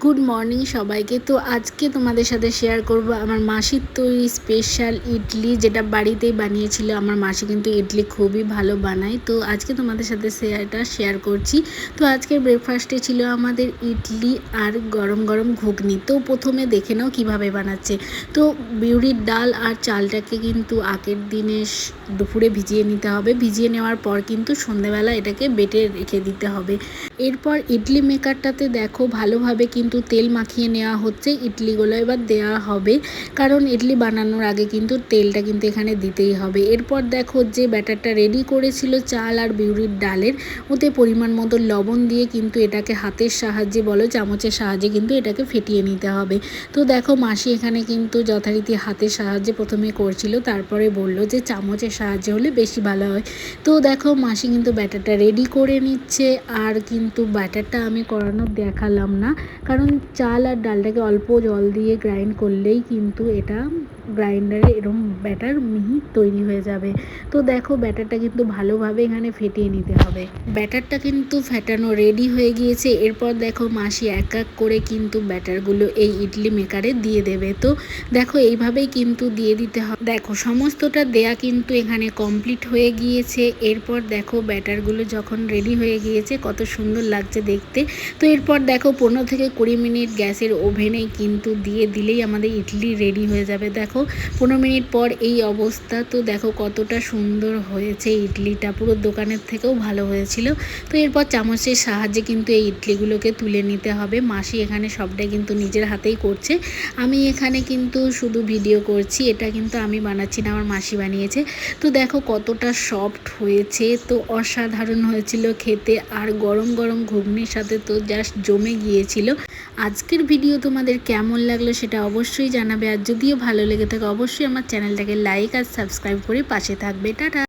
Good morning সবাইকে। তো আজকে তোমাদের সাথে শেয়ার করব আমার মাসির তৈরি স্পেশাল ইডলি, যেটা বাড়িতেই বানিয়েছিল। আমার মাসি কিন্তু ইডলি খুবই ভালো বানায়, তো আজকে তোমাদের সাথে শেয়ার করছি। তো আজকের ব্রেকফাস্টে ছিল আমাদের ইডলি আর গরম গরম ঘুগনি। তো প্রথমে দেখে নাও কীভাবে বানাচ্ছে। তো বিউলির ডাল আর চালটাকে কিন্তু আগের দিনে দুপুরে ভিজিয়ে নিতে হবে। ভিজিয়ে নেওয়ার পর কিন্তু সন্ধ্যাবেলা এটাকে বেটে রেখে দিতে হবে। এরপর ইডলি মেকারটাতে দেখো ভালোভাবে কিন্তু তেল মাখিয়ে নেওয়া হচ্ছে। ইডলিগুলো এবার দেওয়া হবে, কারণ ইডলি বানানোর আগে কিন্তু তেলটা কিন্তু এখানে দিতেই হবে। এরপর দেখো যে ব্যাটারটা রেডি করেছিল চাল আর বিউলির ডালের, ওতে পরিমাণ মতো লবণ দিয়ে কিন্তু এটাকে হাতের সাহায্যে বলো চামচের সাহায্যে কিন্তু এটাকে ফেটিয়ে নিতে হবে। তো দেখো মাসি এখানে কিন্তু যথারীতি হাতের সাহায্যে প্রথমে করছিল, তারপরে বলল যে চামচের সাহায্যে হলে বেশি ভালো হয়। তো দেখো মাসি কিন্তু ব্যাটারটা রেডি করে নিচ্ছে। আর কিন্তু ব্যাটারটা আমি করানোর দেখালাম না, কারণ চাল আর ডালটাকে অল্প জল দিয়ে গ্রাইন্ড করলেই কিন্তু এটা গ্রাইন্ডারে এরকম ব্যাটার মিহি তৈরি হয়ে যাবে। তো দেখো ব্যাটারটা কিন্তু ভালোভাবে এখানে ফেটিয়ে নিতে হবে। ব্যাটারটা কিন্তু ফেটানো রেডি হয়ে গিয়েছে। এরপর দেখো মাসি এক এক করে কিন্তু ব্যাটারগুলো এই ইডলি মেকারে দিয়ে দেবে। তো দেখো এইভাবেই কিন্তু দিয়ে দিতে হবে। দেখো সমস্তটা দেয়া কিন্তু এখানে কমপ্লিট হয়ে গিয়েছে। এরপর দেখো ব্যাটারগুলো যখন রেডি হয়ে গিয়েছে কত সুন্দর লাগছে দেখতে। তো এরপর দেখো 15 থেকে 20 মিনিট গ্যাসের ওভেনেই কিন্তু দিয়ে দিলেই আমাদের ইডলি রেডি হয়ে যাবে। দেখো 15 মিনিট পর এই অবস্থা। তো দেখো কতটা সুন্দর হয়েছে ইডলিটা, পুরো দোকানের থেকেও ভালো হয়েছিল। তো এরপর চামচের সাহায্যে কিন্তু এই ইডলিগুলোকে তুলে নিতে হবে। মাসি এখানে সবটাই কিন্তু নিজের হাতেই করছে, আমি এখানে কিন্তু শুধু ভিডিও করছি। এটা কিন্তু আমি বানাচ্ছি না, আমার মাসি বানিয়েছে। তো দেখো কতটা সফট হয়েছে, তো অসাধারণ হয়েছিল খেতে। আর গরম গরম ঘুগনির সাথে তো জাস্ট জমে গিয়েছিল। আজকের ভিডিও তোমাদের কেমন লাগলো সেটা অবশ্যই জানাবে। আর যদিও ভালো লেগে থাকে অবশ্যই আমার চ্যানেলটাকে লাইক আর সাবস্ক্রাইব করে পাশে থাকবে। টাটা।